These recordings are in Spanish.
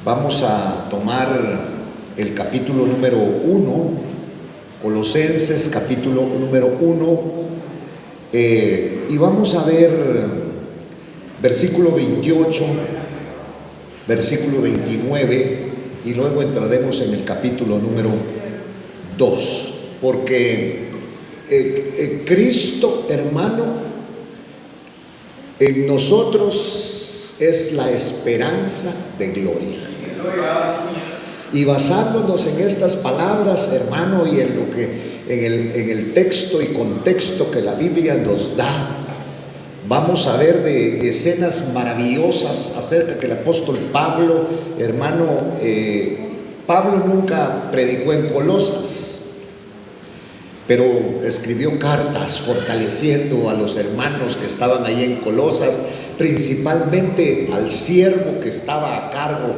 Vamos a tomar el capítulo número 1, Colosenses capítulo número 1, y vamos a ver versículo 28, versículo 29, y luego entraremos en el capítulo número 2, porque Cristo, hermano, en nosotros es la esperanza de gloria. Y basándonos en estas palabras, hermano, y en lo que en el texto y contexto que la Biblia nos da, vamos a ver de escenas maravillosas acerca que el apóstol Pablo, hermano, Pablo nunca predicó en Colosas, pero escribió cartas fortaleciendo a los hermanos que estaban ahí en Colosas, principalmente al siervo que estaba a cargo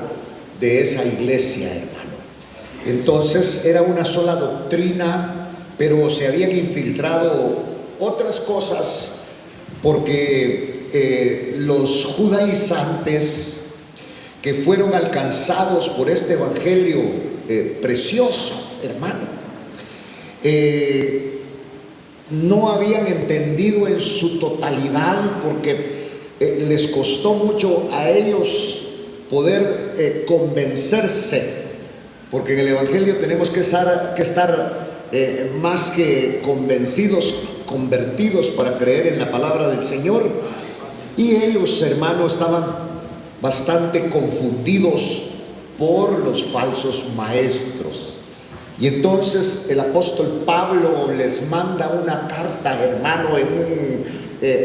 de esa iglesia, hermano. Entonces era una sola doctrina, pero se habían infiltrado otras cosas, porque los judaizantes que fueron alcanzados por este evangelio precioso, hermano, no habían entendido en su totalidad, porque les costó mucho a ellos poder convencerse, porque en el evangelio tenemos que estar más que convencidos, convertidos para creer en la palabra del Señor. Y ellos, hermanos, estaban bastante confundidos por los falsos maestros. Y entonces el apóstol Pablo les manda una carta, hermano, en un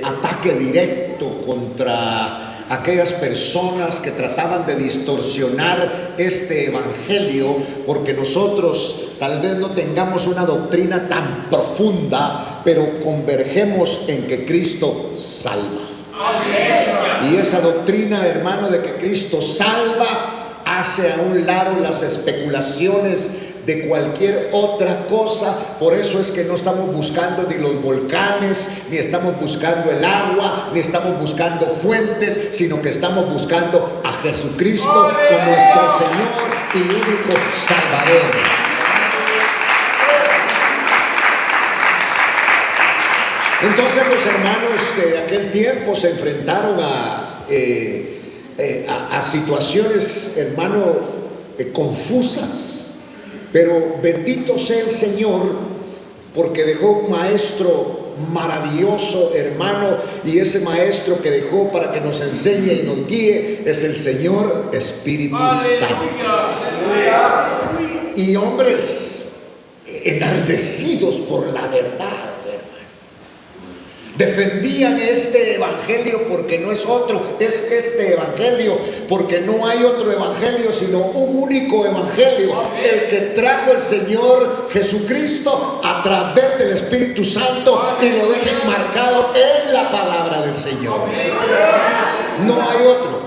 ataque directo contra aquellas personas que trataban de distorsionar este evangelio, porque nosotros tal vez no tengamos una doctrina tan profunda, pero convergemos en que Cristo salva. Amén. Y esa doctrina, hermano, de que Cristo salva, hace a un lado las especulaciones de cualquier otra cosa. Por eso es que no estamos buscando ni los volcanes, ni estamos buscando el agua, ni estamos buscando fuentes, sino que estamos buscando a Jesucristo como nuestro Señor y único Salvador. Entonces los hermanos de aquel tiempo se enfrentaron a situaciones, hermano, confusas. Pero bendito sea el Señor, porque dejó un maestro maravilloso, hermano, y ese maestro que dejó para que nos enseñe y nos guíe es el Señor Espíritu Santo. Y hombres enardecidos por la verdad, defendían este evangelio porque no es otro, es este evangelio porque no hay otro evangelio sino un único evangelio, el que trajo el Señor Jesucristo a través del Espíritu Santo, y lo dejen marcado en la palabra del Señor. No hay otro.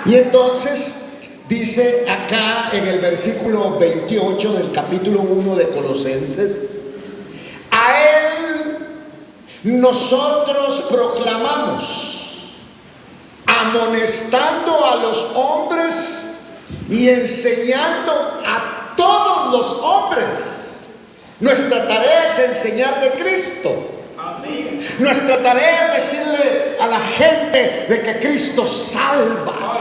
Y entonces dice acá en el versículo 28 del capítulo 1 de Colosenses: a Él nosotros proclamamos, amonestando a los hombres y enseñando a todos los hombres. Nuestra tarea es enseñar de Cristo. Amén. Nuestra tarea es decirle a la gente de que Cristo salva.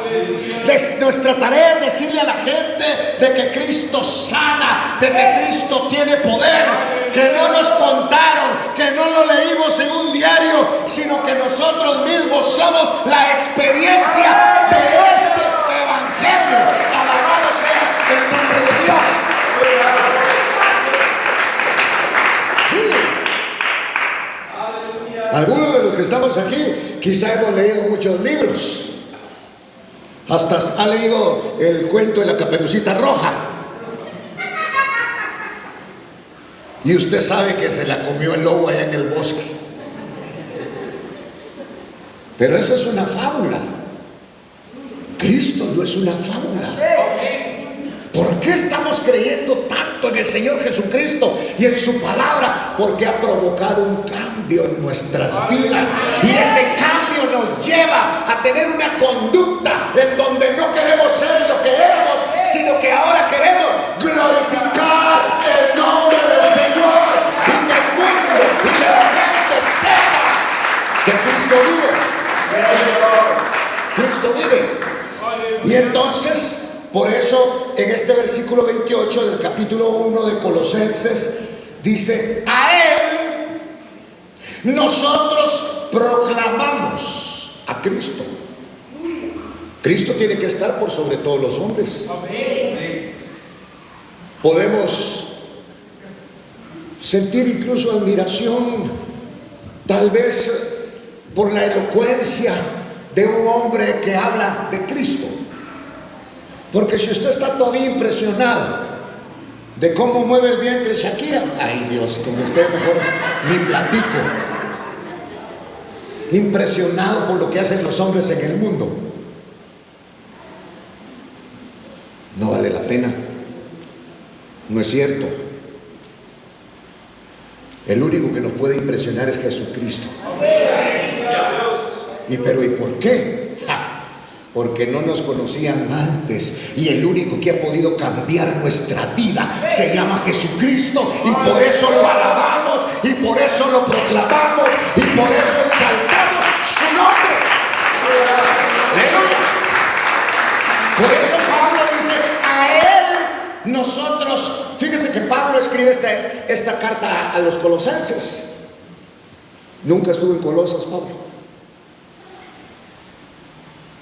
Nuestra tarea es decirle a la gente de que Cristo sana, de que Cristo tiene poder, que no nos contaron, que no lo leímos en un diario, sino que nosotros mismos somos la experiencia de este evangelio. Alabado sea el nombre de Dios. Sí. Algunos de los que estamos aquí quizá hemos leído muchos libros, hasta ha leído el cuento de la Caperucita Roja, y usted sabe que se la comió el lobo allá en el bosque. Pero esa es una fábula. Cristo no es una fábula. ¿Por qué estamos creyendo tanto en el Señor Jesucristo y en su palabra? Porque ha provocado un cambio en nuestras vidas, y ese cambio Evangelio nos lleva a tener una conducta en donde no queremos ser lo que éramos, sino que ahora queremos glorificar el nombre del Señor y que el mundo y que la gente sepa que Cristo vive. Cristo vive. Y entonces, por eso, en este versículo 28 del capítulo 1 de Colosenses, dice: a Él nosotros proclamamos a Cristo. Cristo tiene que estar por sobre todos los hombres. Podemos sentir incluso admiración, tal vez por la elocuencia de un hombre que habla de Cristo. Porque si usted está todavía impresionado de cómo mueve el vientre Shakira, ay Dios, con usted mejor ni platico. Impresionado por lo que hacen los hombres en el mundo, no vale la pena. No es cierto. El único que nos puede impresionar es Jesucristo. ¿Y por qué? Porque no nos conocían antes, y el único que ha podido cambiar nuestra vida se llama Jesucristo, y por eso lo alabamos, y por eso lo proclamamos, y por eso exaltamos su nombre. Aleluya. Por eso Pablo dice: a Él nosotros. Fíjese que Pablo escribe esta carta a los colosenses. Nunca estuvo en Colosas Pablo.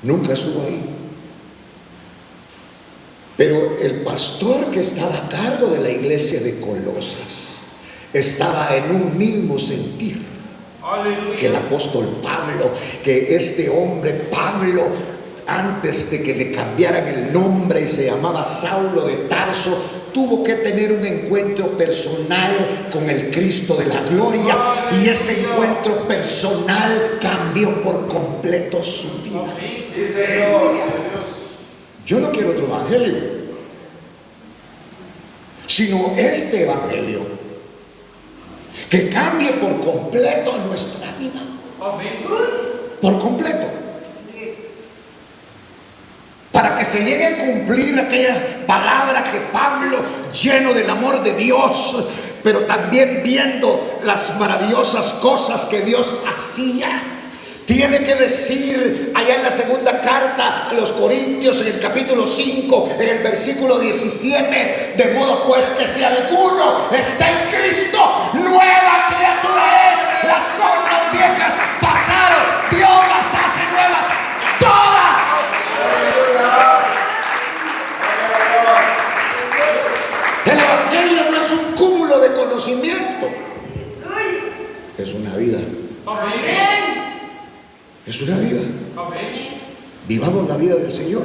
Nunca estuvo ahí. Pero el pastor que estaba a cargo de la iglesia de Colosas estaba en un mismo sentir que el apóstol Pablo, que este hombre Pablo, antes de que le cambiaran el nombre y se llamaba Saulo de Tarso, tuvo que tener un encuentro personal con el Cristo de la gloria, y ese encuentro personal cambió por completo su vida. Yo no quiero otro evangelio, sino este evangelio que cambie por completo nuestra vida. Por completo. Para que se llegue a cumplir aquella palabra que Pablo, lleno del amor de Dios, pero también viendo las maravillosas cosas que Dios hacía, tiene que decir allá en la segunda carta a los Corintios, en el capítulo 5, en el versículo 17: de modo pues que si alguno está en Cristo, nueva criatura es. Las cosas viejas pasaron, Dios las hace nuevas todas. El evangelio no es un cúmulo de conocimiento, es una vida. Es una vida. Vivamos la vida del Señor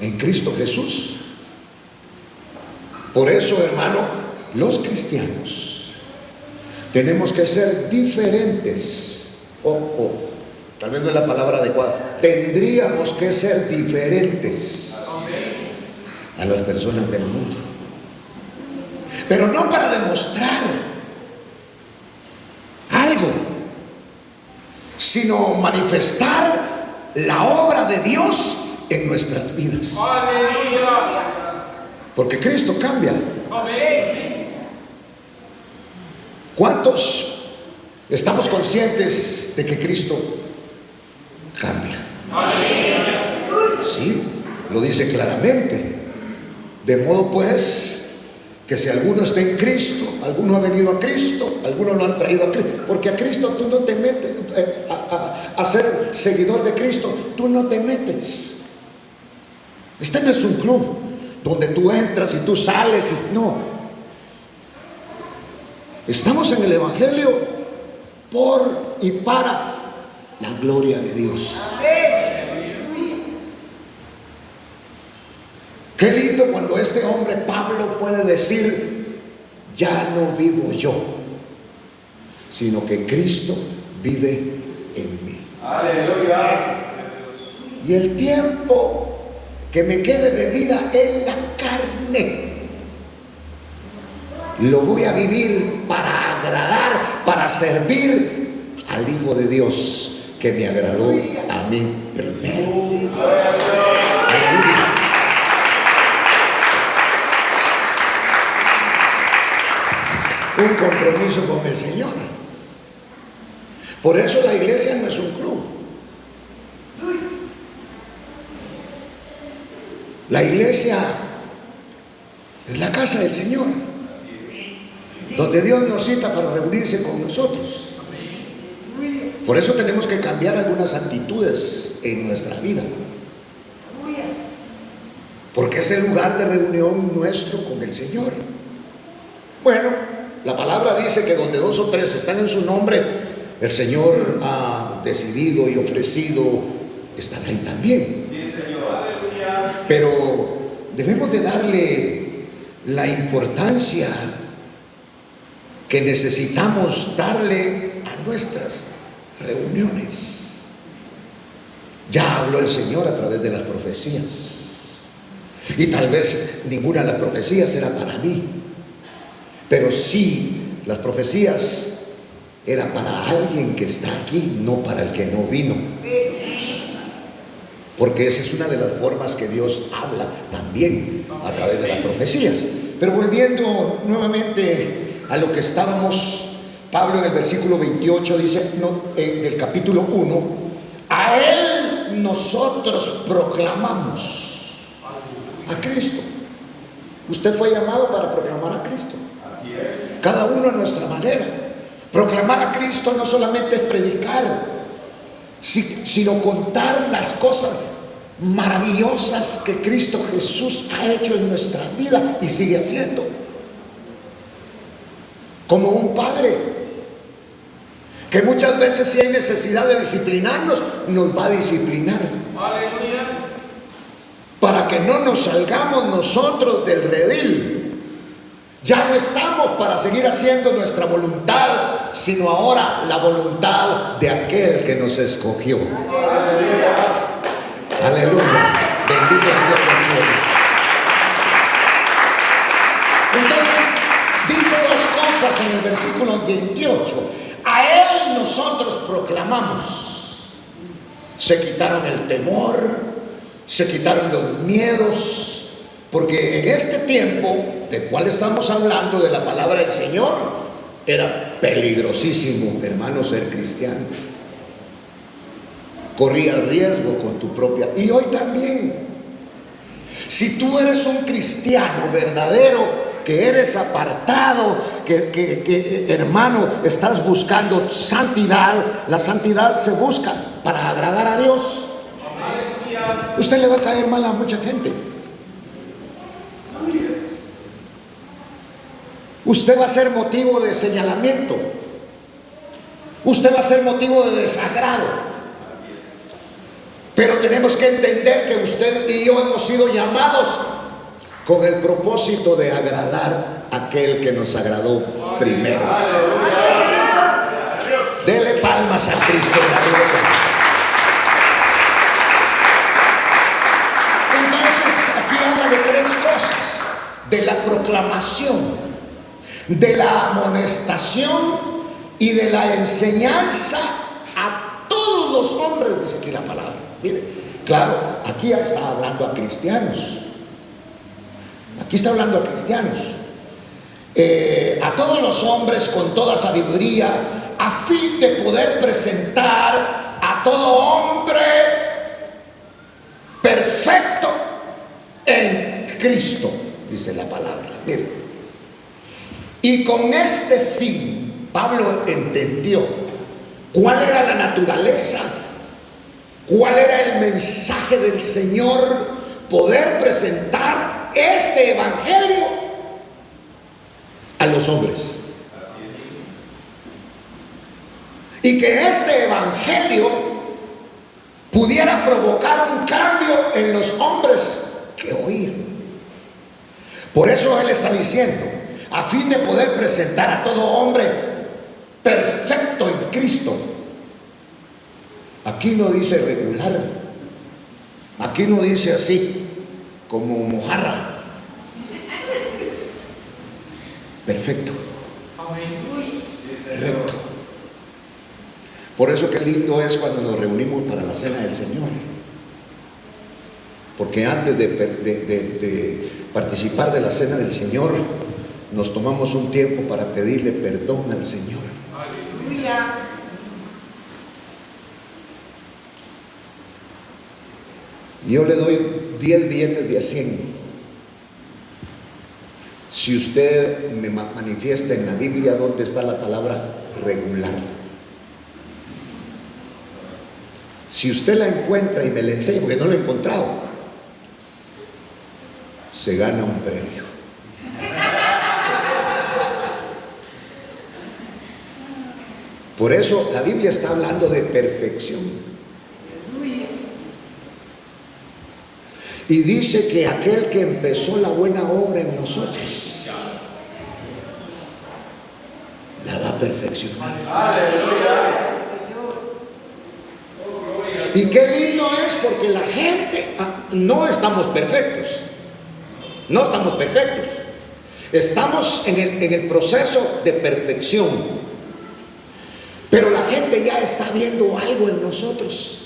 en Cristo Jesús. Por eso, hermano, los cristianos tenemos que ser diferentes. Tal vez no es la palabra adecuada. Tendríamos que ser diferentes a las personas del mundo, pero no para demostrar algo, sino manifestar la obra de Dios en nuestras vidas. Porque Cristo cambia. ¿Cuántos estamos conscientes de que Cristo cambia? Sí, lo dice claramente. De modo pues que si alguno está en Cristo, alguno ha venido a Cristo, algunos lo han traído a Cristo, porque a Cristo tú no te metes, a ser seguidor de Cristo tú no te metes. Este no es un club donde tú entras y tú sales y no. Estamos en el evangelio por y para la gloria de Dios. Qué lindo cuando este hombre Pablo puede decir: ya no vivo yo, sino que Cristo vive en mí. Aleluya. Y el tiempo que me quede de vida en la carne lo voy a vivir para agradar, para servir al Hijo de Dios que me agradó a mí primero. Aleluya. Un compromiso con el Señor. Por eso la iglesia no es un club. La iglesia es la casa del Señor, donde Dios nos cita para reunirse con nosotros. Por eso tenemos que cambiar algunas actitudes en nuestra vida, porque es el lugar de reunión nuestro con el Señor. Bueno, la palabra dice que donde 2 o 3 están en su nombre, el Señor ha decidido y ofrecido estar ahí también. Pero debemos de darle la importancia que necesitamos darle a nuestras reuniones. Ya habló el Señor a través de las profecías, y tal vez ninguna de las profecías era para mí, pero sí las profecías eran para alguien que está aquí, no para el que no vino. Porque esa es una de las formas que Dios habla también, a través de las profecías. Pero volviendo nuevamente a lo que estábamos, Pablo en el versículo 28 dice, en el capítulo 1, a Él nosotros proclamamos a Cristo. Usted fue llamado para proclamar a Cristo. Cada uno a nuestra manera. Proclamar a Cristo no solamente es predicar, sino contar las cosas maravillosas que Cristo Jesús ha hecho en nuestra vida y sigue haciendo. Como un padre que muchas veces, si hay necesidad de disciplinarnos, nos va a disciplinar. Aleluya. Para que no nos salgamos nosotros del redil. Ya no estamos para seguir haciendo nuestra voluntad, sino ahora la voluntad de aquel que nos escogió. Aleluya. Aleluya. Bendito Dios del cielo. Entonces, dice 2 cosas en el versículo 28. A Él nosotros proclamamos. Se quitaron el temor, se quitaron los miedos. Porque en este tiempo del cual estamos hablando, de la palabra del Señor, era peligrosísimo, hermano, ser cristiano. Corrías riesgo con tu propia. Y hoy también. Si tú eres un cristiano verdadero, que eres apartado, que hermano, estás buscando santidad, la santidad se busca para agradar a Dios. Usted le va a caer mal a mucha gente. Usted va a ser motivo de señalamiento. Usted va a ser motivo de desagrado. Pero tenemos que entender que usted y yo hemos sido llamados con el propósito de agradar a aquel que nos agradó primero. Dele palmas a Cristo en la gloria. Entonces, aquí habla de 3 cosas: de la proclamación, de la amonestación y de la enseñanza a todos los hombres, dice aquí la palabra. Mire, claro, aquí está hablando a cristianos. Aquí está hablando a cristianos. A todos los hombres con toda sabiduría, a fin de poder presentar a todo hombre perfecto en Cristo, dice la palabra. Mire. Y con este fin, Pablo entendió cuál era la naturaleza, cuál era el mensaje del Señor, poder presentar este evangelio a los hombres. Y que este evangelio pudiera provocar un cambio en los hombres que oían. Por eso él está diciendo, a fin de poder presentar a todo hombre perfecto en Cristo. Aquí no dice regular, aquí no dice así como mojarra. Perfecto, recto. Por eso qué lindo es cuando nos reunimos para la cena del Señor. Porque antes de participar de la cena del Señor, nos tomamos un tiempo para pedirle perdón al Señor. Aleluya. Yo le doy 10 billetes de a 100. Si usted me manifiesta en la Biblia dónde está la palabra regular. Si usted la encuentra y me la enseña, porque no la he encontrado, se gana un premio. Por eso la Biblia está hablando de perfección. Y dice que aquel que empezó la buena obra en nosotros la va a perfeccionar. Aleluya. Y qué lindo es, porque la gente, no estamos perfectos. No estamos perfectos. Estamos en el proceso de perfección. Pero la gente ya está viendo algo en nosotros.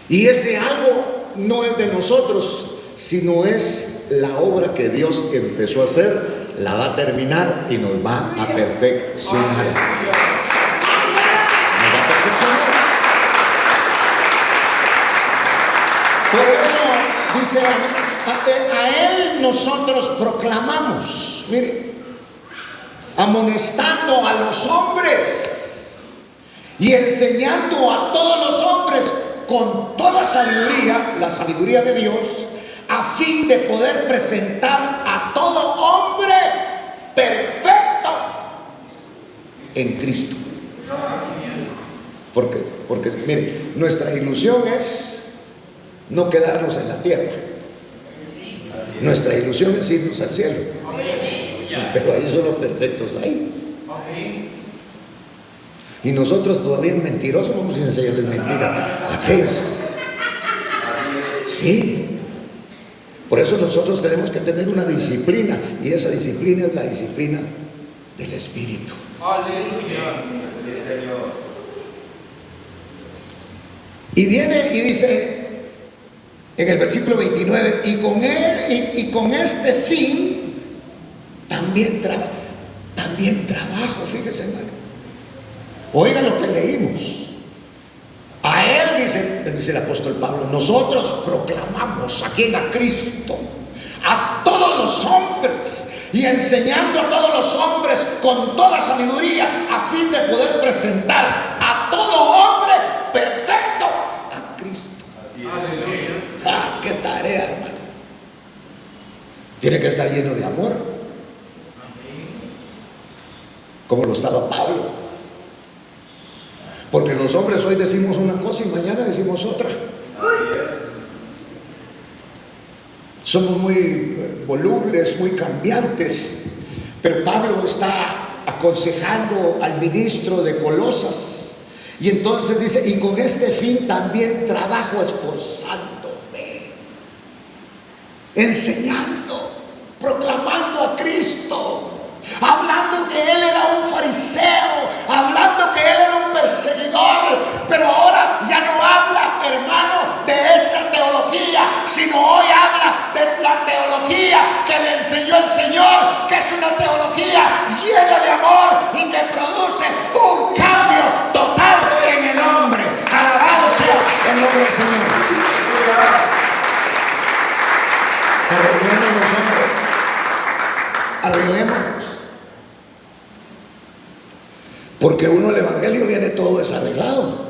Y ese algo no es de nosotros, sino es la obra que Dios empezó a hacer, la va a terminar y nos va a perfeccionar. Nos va a perfeccionar. Por eso dice, a Él nosotros proclamamos, mire, amonestando a los hombres y enseñando a todos los hombres con toda sabiduría, la sabiduría de Dios, a fin de poder presentar a todo hombre perfecto en Cristo. Porque mire, nuestra ilusión es no quedarnos en la tierra. Nuestra ilusión es irnos al cielo. Pero ahí son los perfectos ahí. Y nosotros todavía mentirosos vamos a enseñarles mentiras a aquellos. Sí. Por eso nosotros tenemos que tener una disciplina, y esa disciplina es la disciplina del Espíritu. Aleluya. Y viene y dice en el versículo 29, y con este fin también trabajo, fíjese, hermano. Oiga lo que leímos. A Él, dice el apóstol Pablo, nosotros proclamamos aquí a Cristo a todos los hombres, y enseñando a todos los hombres con toda sabiduría, a fin de poder presentar a todo hombre perfecto a Cristo. ¡Ah, qué tarea, hermano! Tiene que estar lleno de amor, como lo estaba Pablo. Porque los hombres hoy decimos una cosa y mañana decimos otra. Somos muy volubles, muy cambiantes. Pero Pablo está aconsejando al ministro de Colosas. Y entonces dice, y con este fin también trabajo esforzándome, enseñando, proclamando a Cristo, hablando que él era un fariseo, hablando que él era un perseguidor, pero ahora ya no habla, hermano, de esa teología, sino hoy habla de la teología que le enseñó el Señor, que es una teología llena de amor y que produce un cambio total en el hombre. Alabado sea el nombre del Señor. Arreglémonos, hombre. Arreglémonos. Porque uno, el evangelio viene todo desarreglado.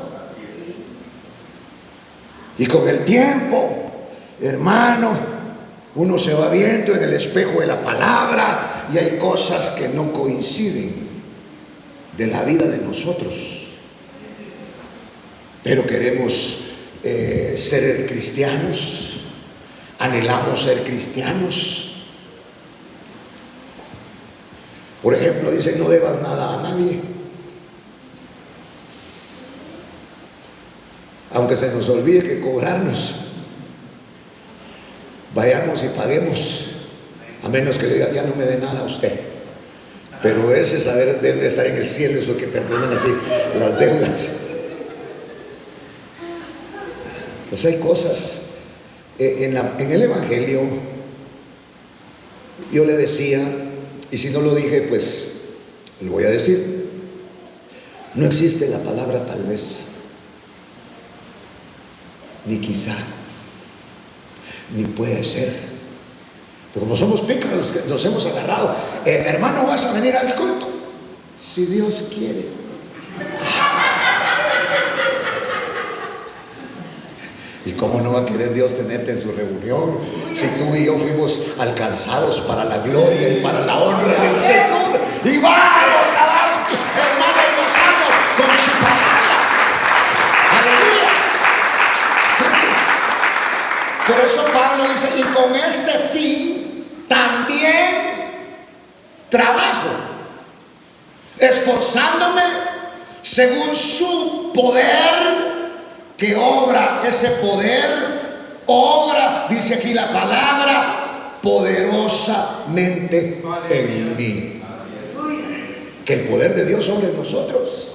Y con el tiempo, hermano, uno se va viendo en el espejo de la palabra y hay cosas que no coinciden de la vida de nosotros. Pero queremos ser cristianos, anhelamos ser cristianos. Por ejemplo, dice, no debas nada a nadie, aunque se nos olvide que cobrarnos, vayamos y paguemos, a menos que le diga, ya no me dé nada a usted, Pero ese saber debe estar en el cielo, eso que perdonan así las deudas. Pues hay cosas en el Evangelio. Yo le decía, y si no lo dije, pues lo voy a decir: no existe la palabra tal vez, ni quizá, ni puede ser. Pero como somos pícaros, nos hemos agarrado. Hermano, ¿vas a venir al culto? Si Dios quiere. ¿Y cómo no va a querer Dios tenerte en su reunión si tú y yo fuimos alcanzados para la gloria y para la honra del Señor? Y vamos a dar, hermano, y nosotros con su palabra. Aleluya. Entonces, por eso Pablo dice: y con este fin también trabajo, esforzándome según su poder que obra. Ese poder obra, dice aquí la palabra, poderosamente en mí. Que el poder de Dios sobre nosotros.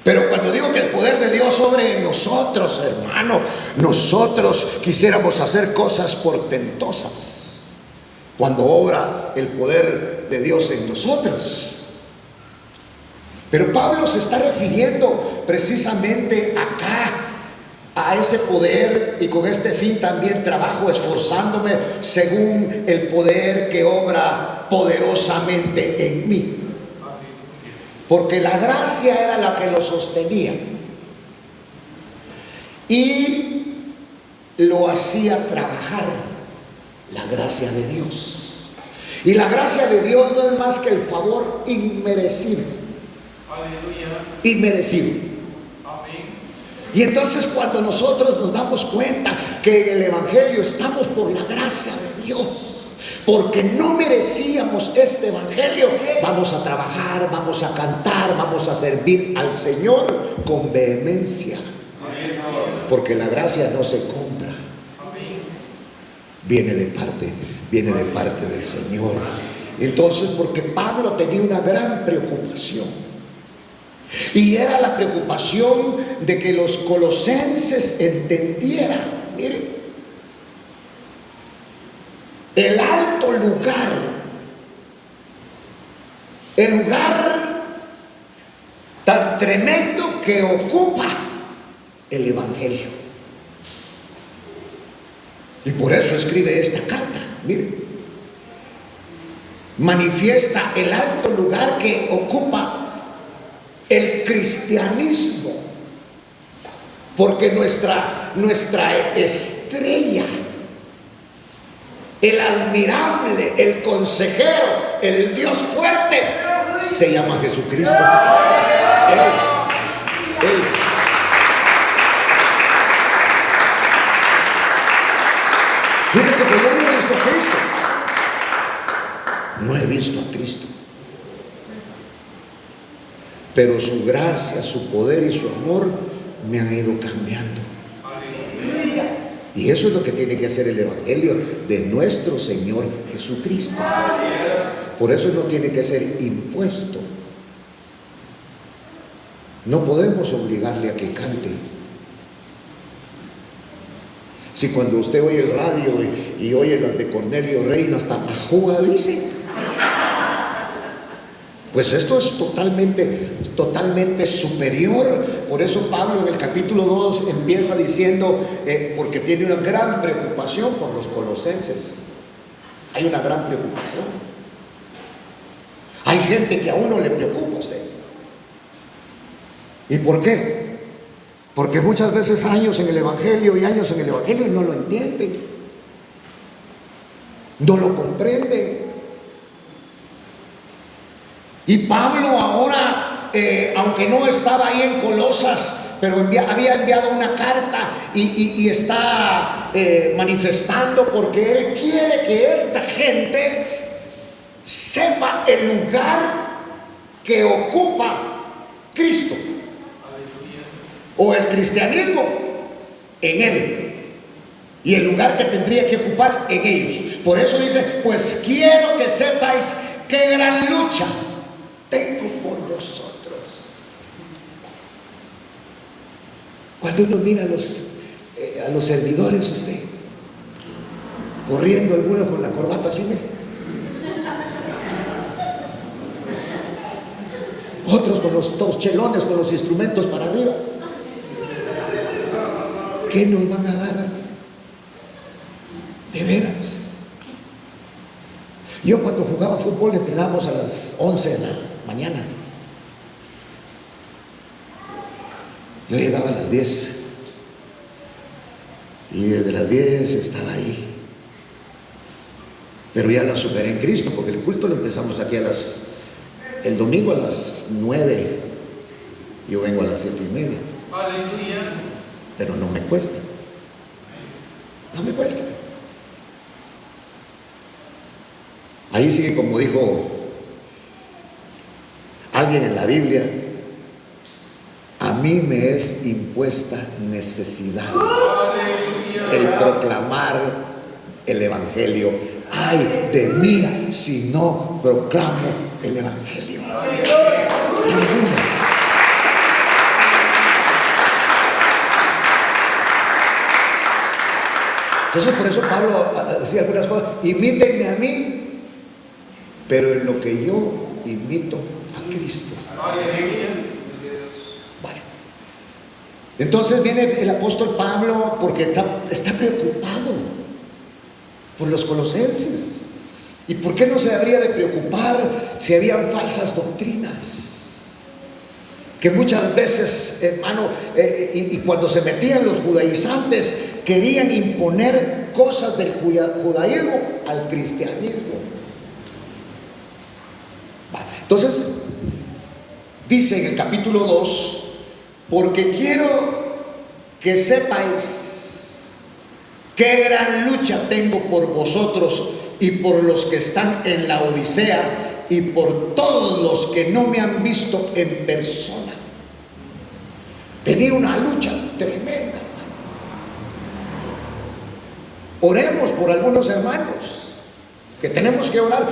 Pero cuando digo que el poder de Dios sobre nosotros, hermano, nosotros quisiéramos hacer cosas portentosas cuando obra el poder de Dios en nosotros. Pero Pablo se está refiriendo precisamente acá a ese poder: y con este fin también trabajo, esforzándome según el poder que obra poderosamente en mí. Porque la gracia era la que lo sostenía y lo hacía trabajar, la gracia de Dios. Y la gracia de Dios no es más que el favor inmerecido. Inmerecido. Y entonces, cuando nosotros nos damos cuenta que en el Evangelio estamos por la gracia de Dios, porque no merecíamos este Evangelio, vamos a trabajar, vamos a cantar, vamos a servir al Señor con vehemencia, porque la gracia no se compra, viene de parte del Señor. Entonces, porque Pablo tenía una gran preocupación, y era la preocupación de que los colosenses entendieran, miren, el alto lugar, el lugar tan tremendo que ocupa el Evangelio. Y por eso escribe esta carta, miren, manifiesta el alto lugar que ocupa el cristianismo, porque nuestra estrella, el admirable, el consejero, el Dios fuerte, se llama Jesucristo. Él. Fíjense que yo no he visto a Cristo. No he visto a Cristo. Pero su gracia, su poder y su amor me han ido cambiando. Y eso es lo que tiene que hacer el Evangelio de nuestro Señor Jesucristo. Por eso no tiene que ser impuesto. No podemos obligarle a que cante. Si cuando usted oye el radio y oye las de Cornelio Reina, hasta Majúa dice. Pues esto es totalmente superior. Por eso Pablo en el capítulo 2 empieza diciendo, porque tiene una gran preocupación por los colosenses. Hay una gran preocupación. Hay gente que a uno le preocupa a usted. ¿Y por qué? Porque muchas veces años en el Evangelio y no lo entienden, no lo comprenden. Y Pablo ahora, aunque no estaba ahí en Colosas, pero había enviado una carta y está manifestando, porque él quiere que esta gente sepa el lugar que ocupa Cristo o el cristianismo en él, y el lugar que tendría que ocupar en ellos. Por eso dice: pues quiero que sepáis qué gran lucha tengo por vosotros. Cuando uno mira a los servidores, usted corriendo, algunos con la corbata así, otros con los torchelones, con los instrumentos para arriba. ¿Qué nos van a dar? De veras. Yo cuando jugaba fútbol entrenábamos a las 11 de la mañana. Yo llegaba a las 10 y desde las 10 estaba ahí. Pero ya la superé en Cristo, porque el culto lo empezamos aquí el domingo a las 9. Yo vengo a las 7:30. Aleluya. Pero no me cuesta. No me cuesta. Ahí sigue, como dijo alguien en la Biblia, a mí me es impuesta necesidad el proclamar el Evangelio. Ay de mí si no proclamo el Evangelio. Aleluya. Entonces por eso Pablo decía algunas cosas: imítenme a mí, pero en lo que yo imito a Cristo. Bueno, entonces viene el apóstol Pablo porque está preocupado por los colosenses. ¿Y por qué no se habría de preocupar si habían falsas doctrinas? Que muchas veces, hermano, y cuando se metían los judaizantes, querían imponer cosas del judaísmo al cristianismo. Entonces, dice en el capítulo 2, porque quiero que sepáis qué gran lucha tengo por vosotros y por los que están en la Odisea y por todos los que no me han visto en persona. Tenía una lucha tremenda, hermano. Oremos por algunos hermanos que tenemos que orar.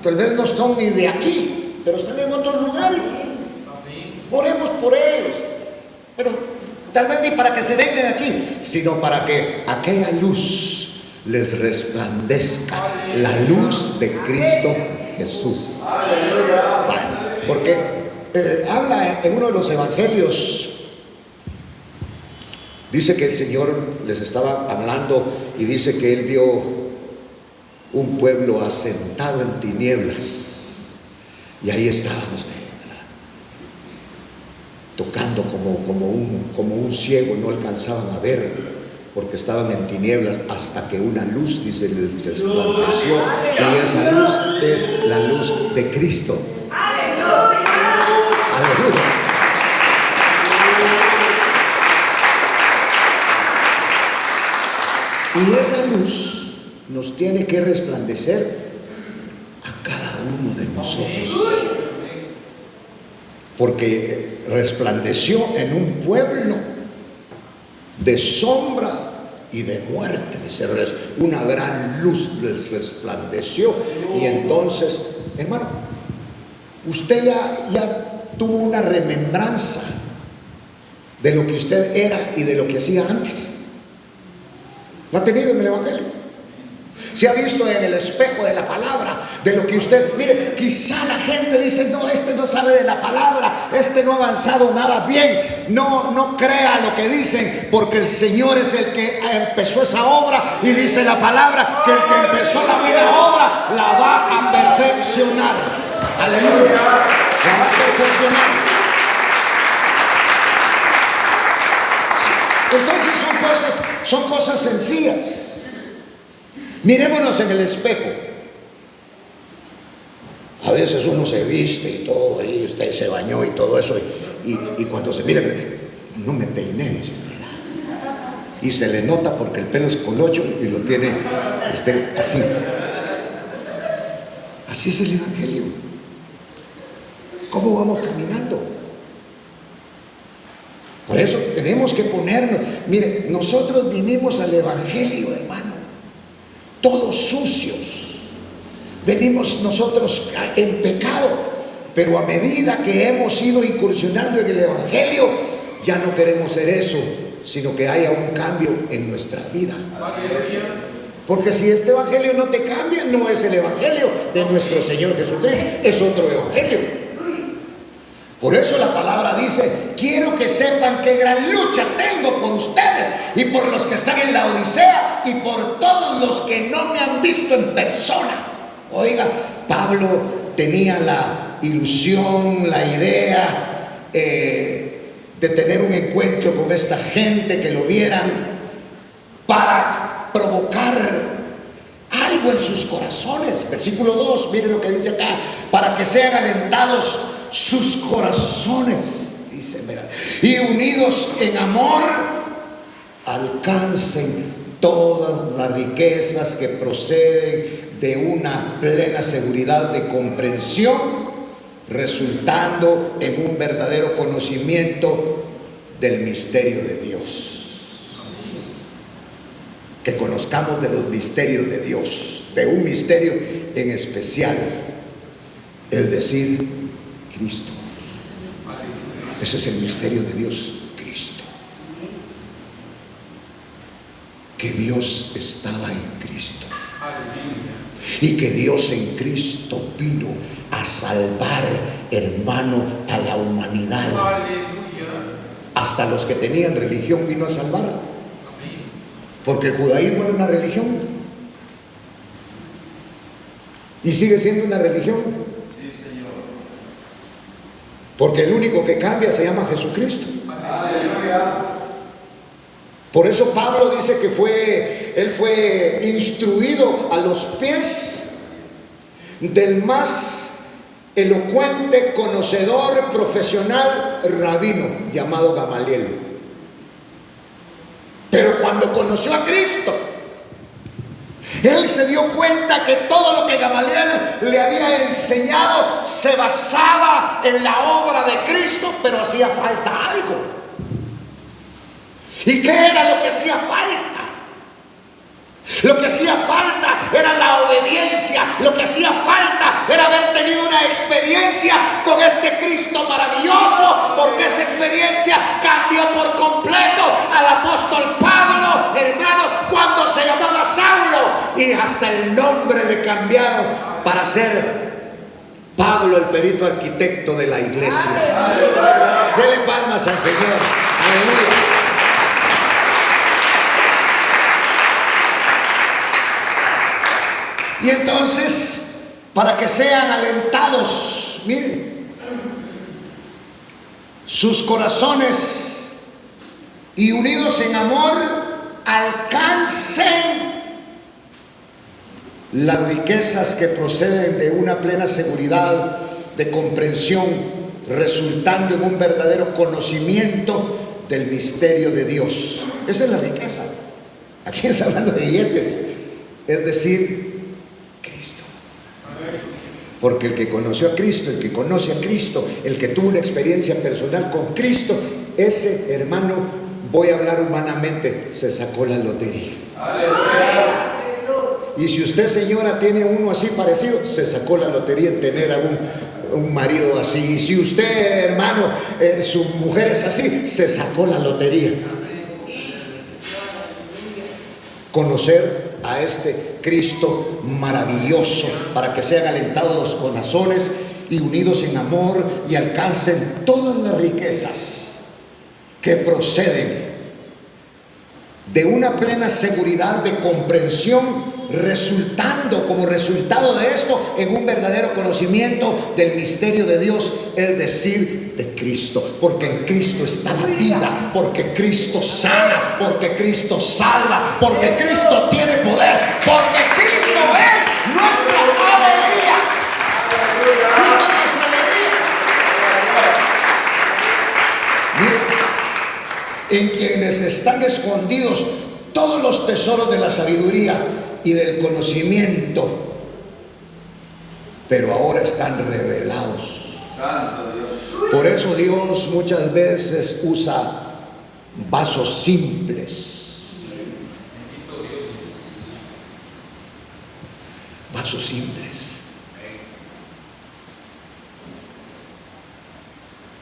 Tal vez no son ni de aquí, pero están en otros lugares. Oremos por ellos, pero tal vez ni para que se vengan aquí, sino para que aquella luz les resplandezca, la luz de Cristo Jesús. Bueno, porque habla en uno de los evangelios, dice que el Señor les estaba hablando y dice que Él vio un pueblo asentado en tinieblas, y ahí estaba usted, tocando como un ciego, no alcanzaban a ver porque estaban en tinieblas, hasta que una luz, dice, les resplandeció, y esa luz es la luz de Cristo. Aleluya. Y esa luz nos tiene que resplandecer a cada uno de nosotros, porque resplandeció en un pueblo de sombra y de muerte, dice, una gran luz les resplandeció. Y entonces, hermano, usted ya tuvo una remembranza de lo que usted era y de lo que hacía antes. ¿Lo ha tenido en el Evangelio? Se ha visto en el espejo de la palabra, de lo que usted, mire, quizá la gente dice: no, este no sabe de la palabra, este no ha avanzado nada bien. No crea lo que dicen, porque el Señor es el que empezó esa obra, y dice la palabra que el que empezó la buena obra la va a perfeccionar. Aleluya, la va a perfeccionar. Entonces son cosas sencillas. Mirémonos en el espejo. A veces uno se viste y todo, y usted se bañó y todo eso, y cuando se mira, no me peiné, dice usted, y se le nota porque el pelo es colocho y lo tiene usted así. Así es el Evangelio. ¿Cómo vamos caminando? Por eso tenemos que ponernos. Mire, nosotros vinimos al Evangelio, hermano, todos sucios, Venimos nosotros en pecado, pero a medida que hemos ido incursionando en el Evangelio, ya no queremos ser eso, sino que haya un cambio en nuestra vida. Porque si este Evangelio no te cambia, no es el Evangelio de nuestro Señor Jesucristo, es otro Evangelio. Por eso la palabra dice: quiero que sepan qué gran lucha tengo por ustedes y por los que están en la Odisea y por todos los que no me han visto en persona. Oiga, Pablo tenía la ilusión, la idea de tener un encuentro con esta gente, que lo vieran, para provocar algo en sus corazones. Versículo 2, miren lo que dice acá: para que sean alentados sus corazones, dice, mira, y unidos en amor, alcancen todas las riquezas que proceden de una plena seguridad de comprensión, resultando en un verdadero conocimiento del misterio de Dios. Que conozcamos de los misterios de Dios, de un misterio en especial, es decir, Cristo. Ese es el misterio de Dios, Cristo. Que Dios estaba en Cristo. Y que Dios en Cristo vino a salvar, hermano, a la humanidad. Hasta los que tenían religión vino a salvar. Porque el judaísmo era una religión. Y sigue siendo una religión. Porque el único que cambia se llama Jesucristo. Por eso Pablo dice que él fue instruido a los pies del más elocuente, conocedor, profesional, rabino, llamado Gamaliel. Pero cuando conoció a Cristo, él se dio cuenta que todo lo que Gamaliel le había enseñado se basaba en la obra de Cristo, pero hacía falta algo. ¿Y qué era lo que hacía falta? Lo que hacía falta era la obediencia. Lo que hacía falta era haber tenido una experiencia con este Cristo maravilloso, porque esa experiencia cambió por completo al apóstol Pablo, hermano, cuando se llamaba Saulo, y hasta el nombre le cambiaron para ser Pablo, el perito arquitecto de la iglesia. Dele palmas al Señor. Aleluya. Y entonces, para que sean alentados, miren, sus corazones, y unidos en amor, alcancen las riquezas que proceden de una plena seguridad de comprensión, resultando en un verdadero conocimiento del misterio de Dios. Esa es la riqueza. Aquí está hablando de billetes, es decir, Cristo. Porque el que conoció a Cristo, el que conoce a Cristo, el que tuvo una experiencia personal con Cristo, ese hermano, voy a hablar humanamente, se sacó la lotería. Y si usted, señora, tiene uno así parecido, se sacó la lotería en tener a un marido así. Y si usted, hermano, su mujer es así, se sacó la lotería. Conocer a este Cristo maravilloso, para que sean alentados los corazones y unidos en amor, y alcancen todas las riquezas que proceden de una plena seguridad de comprensión, resultando como resultado de esto en un verdadero conocimiento del misterio de Dios, es decir, de Cristo. Porque en Cristo está la vida, porque Cristo sana, porque Cristo salva, porque Cristo tiene poder, porque Cristo es nuestra alegría. Cristo es nuestra alegría. Miren, en quienes están escondidos todos los tesoros de la sabiduría y del conocimiento, pero ahora están revelados. Por eso Dios muchas veces usa vasos simples. Vasos simples.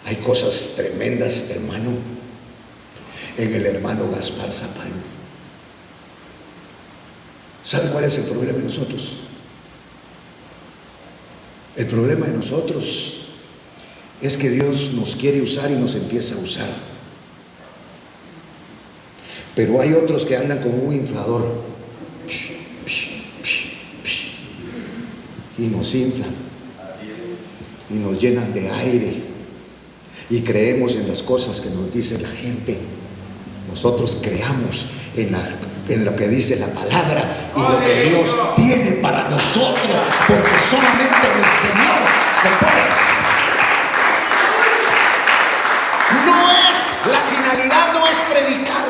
Hay cosas tremendas, hermano, en el hermano Gaspar Zapal. ¿Sabe cuál es el problema de nosotros? El problema de nosotros es que Dios nos quiere usar y nos empieza a usar. Pero hay otros que andan como un inflador y nos inflan y nos llenan de aire y creemos en las cosas que nos dice la gente. Nosotros creamos en lo que dice la palabra y lo que Dios tiene para nosotros, porque solamente en el Señor se puede. La finalidad no es predicar,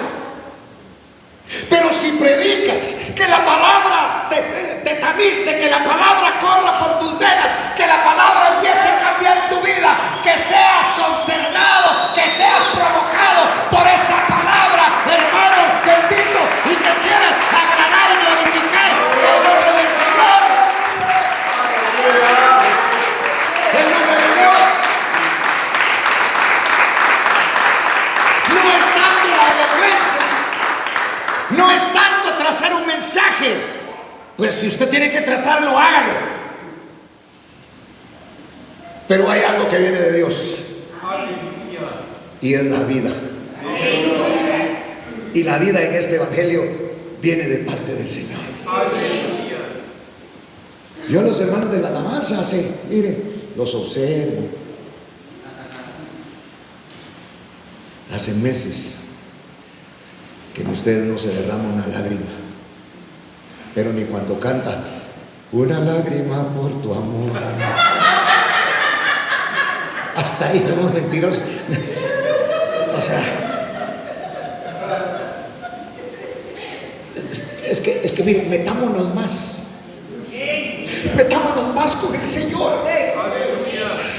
pero si predicas, que la palabra te tamice, que la palabra corra por tus venas, que la palabra empiece a cambiar tu vida, que seas consternado, que seas provocado por esa palabra, hermano bendito, y que quieras agradar y glorificar el nombre del Señor, el nombre de Dios. No es tanto trazar un mensaje, pues si usted tiene que trazarlo, hágalo. Pero hay algo que viene de Dios y es la vida. Y la vida en este evangelio viene de parte del Señor. Yo a los hermanos de la alabanza, mire, los observo. Hace meses que en ustedes no se derrama una lágrima, pero ni cuando canta una lágrima por tu amor. Hasta ahí somos mentirosos. O sea, es que miren, metámonos más con el Señor,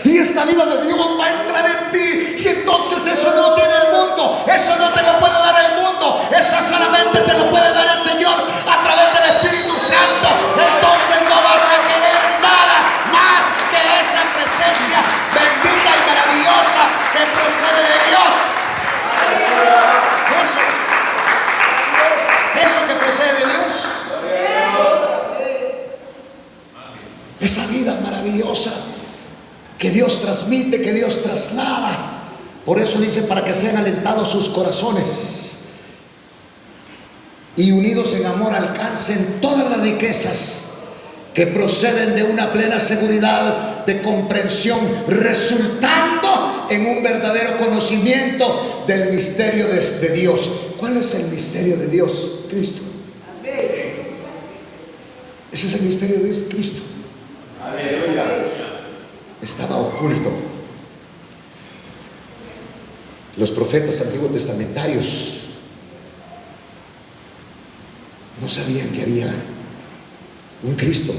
y esta vida de Dios va a entrar en ti, y entonces eso no tiene el mundo, eso no te lo puede dar el mundo, eso solamente te lo puede dar el Señor a través del Espíritu Santo. Entonces no vas a querer nada más que esa presencia bendita y maravillosa que procede de Dios. Eso que procede de Dios, esa vida maravillosa que Dios transmite, que Dios traslada. Por eso dice, para que sean alentados sus corazones y unidos en amor alcancen todas las riquezas que proceden de una plena seguridad de comprensión, resultando en un verdadero conocimiento del misterio de Dios. ¿Cuál es el misterio de Dios? Cristo. Ese es el misterio de Dios, Cristo. Aleluya. Estaba oculto. Los profetas antiguos testamentarios no sabían que había un Cristo,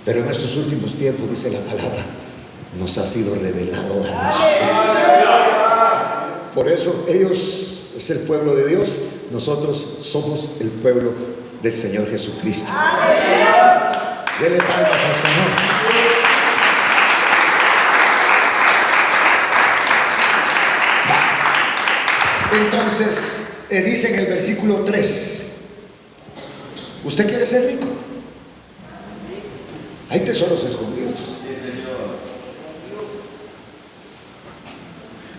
pero en estos últimos tiempos, dice la palabra, nos ha sido revelado a nosotros. Por eso ellos es el pueblo de Dios, nosotros somos el pueblo del Señor Jesucristo. Dele palmas al Señor. Entonces dice en el versículo 3, ¿usted quiere ser rico? Hay tesoros escondidos.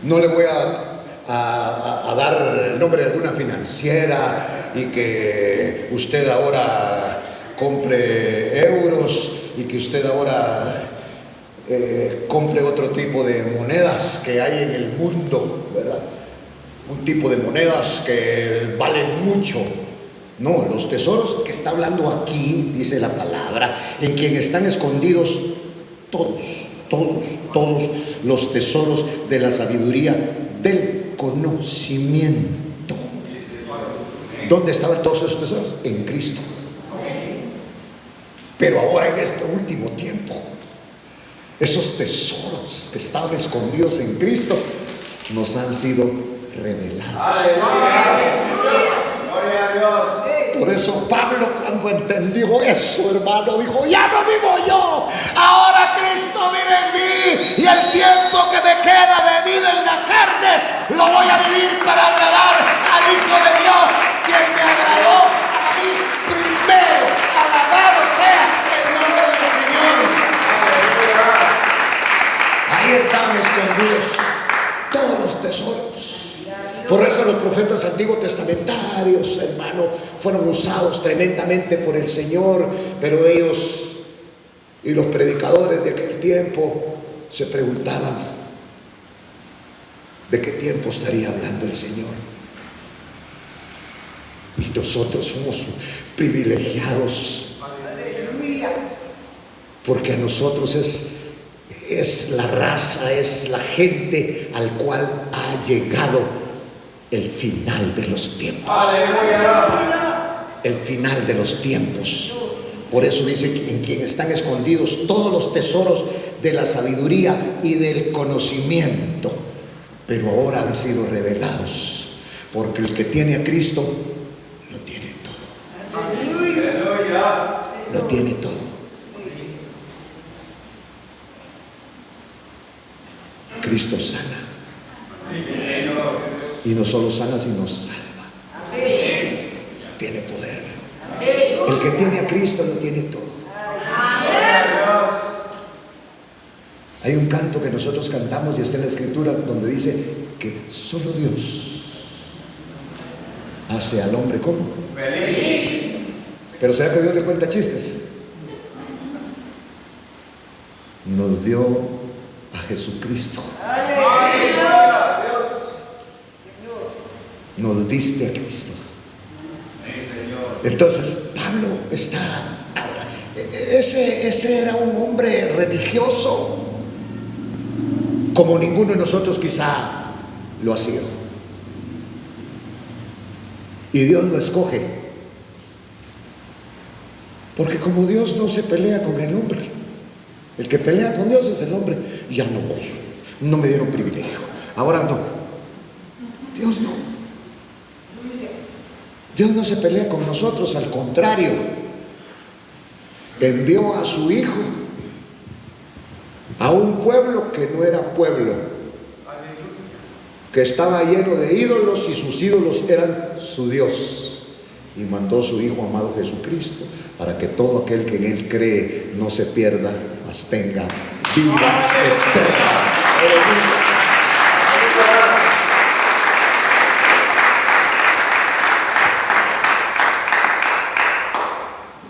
No le voy a dar el nombre de alguna financiera y que usted ahora compre euros y que usted ahora compre otro tipo de monedas que hay en el mundo, ¿verdad? Un tipo de monedas que valen mucho. No, los tesoros que está hablando aquí, dice la palabra, en quien están escondidos todos los tesoros de la sabiduría del conocimiento. ¿Dónde estaban todos esos tesoros? En Cristo. Pero ahora en este último tiempo, esos tesoros que estaban escondidos en Cristo nos han sido revelados. Gloria a Dios. Por eso Pablo, cuando entendió eso, hermano, dijo: ya no vivo yo, ahora Cristo vive en mí, y el tiempo que me queda de vida en la carne lo voy a vivir para agradar al Hijo de Dios, quien me agradó a mí primero. Alabado sea el nombre del Señor. Ahí estaban escondidos todos los tesoros. Por eso los profetas antiguos testamentarios, hermano, fueron usados tremendamente por el Señor, pero ellos y los predicadores de aquel tiempo se preguntaban: ¿de qué tiempo estaría hablando el Señor? Y nosotros somos privilegiados, porque a nosotros es la raza, es la gente al cual ha llegado el final de los tiempos. El final de los tiempos. Por eso dice que en quien están escondidos todos los tesoros de la sabiduría y del conocimiento, pero ahora han sido revelados, porque el que tiene a Cristo lo tiene todo. Lo tiene todo. Cristo sana. Y no solo sana, sino salva. Tiene poder. El que tiene a Cristo lo tiene todo. Hay un canto que nosotros cantamos y está en la Escritura donde dice que solo Dios hace al hombre como feliz. Pero ¿será que Dios le cuenta chistes? Nos dio a Jesucristo. Nos diste a Cristo. Entonces Pablo ese era un hombre religioso como ninguno de nosotros quizá lo ha sido, y Dios lo escoge, porque como Dios no se pelea con el hombre, el que pelea con Dios es el hombre. Ya no voy, no me dieron privilegio, ahora no. Dios no. Dios no se pelea con nosotros, al contrario, envió a su Hijo a un pueblo que no era pueblo, que estaba lleno de ídolos, y sus ídolos eran su Dios, y mandó a su Hijo amado Jesucristo para que todo aquel que en Él cree no se pierda, mas tenga vida eterna.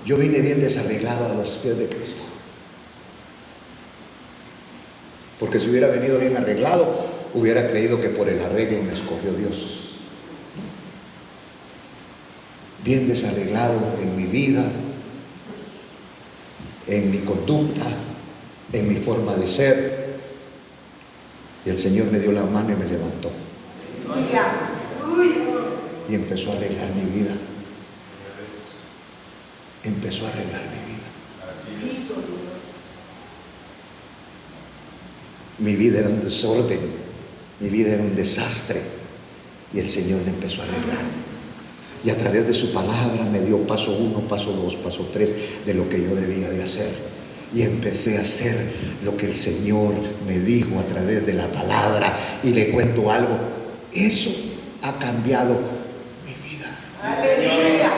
Yo vine bien desarreglado a los pies de Cristo, porque si hubiera venido bien arreglado, hubiera creído que por el arreglo me escogió Dios. Bien desarreglado en mi vida, en mi conducta, en mi forma de ser, y el Señor me dio la mano y me levantó y empezó a arreglar mi vida. Empezó a arreglar mi vida. Mi vida era un desorden, mi vida era un desastre, y el Señor le empezó a arreglar, y a través de su palabra me dio paso 1, paso 2, paso 3 de lo que yo debía de hacer, y empecé a hacer lo que el Señor me dijo a través de la palabra. Y le cuento algo, eso ha cambiado mi vida. ¡Aleluya!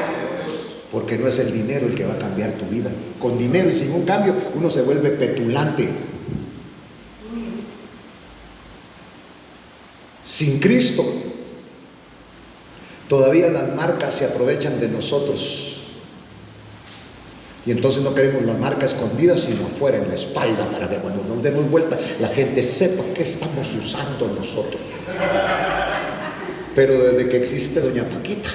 Porque no es el dinero el que va a cambiar tu vida. Con dinero y sin un cambio uno se vuelve petulante. Sin Cristo todavía las marcas se aprovechan de nosotros, y entonces no queremos la marca escondida, sino afuera en la espalda, para que cuando nos demos vuelta la gente sepa qué estamos usando nosotros. Pero desde que existe doña Paquita,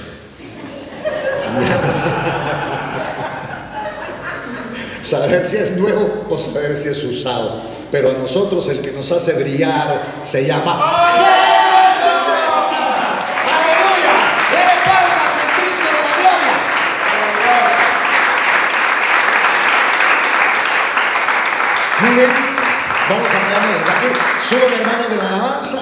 saber si es nuevo o saber si es usado, pero a nosotros el que nos hace brillar se llama Jesucristo. ¡Aleluya! ¡Dele palmas al Cristo de la gloria! Muy bien, vamos a quedarnos hasta aquí. Suban, hermanos de la alabanza.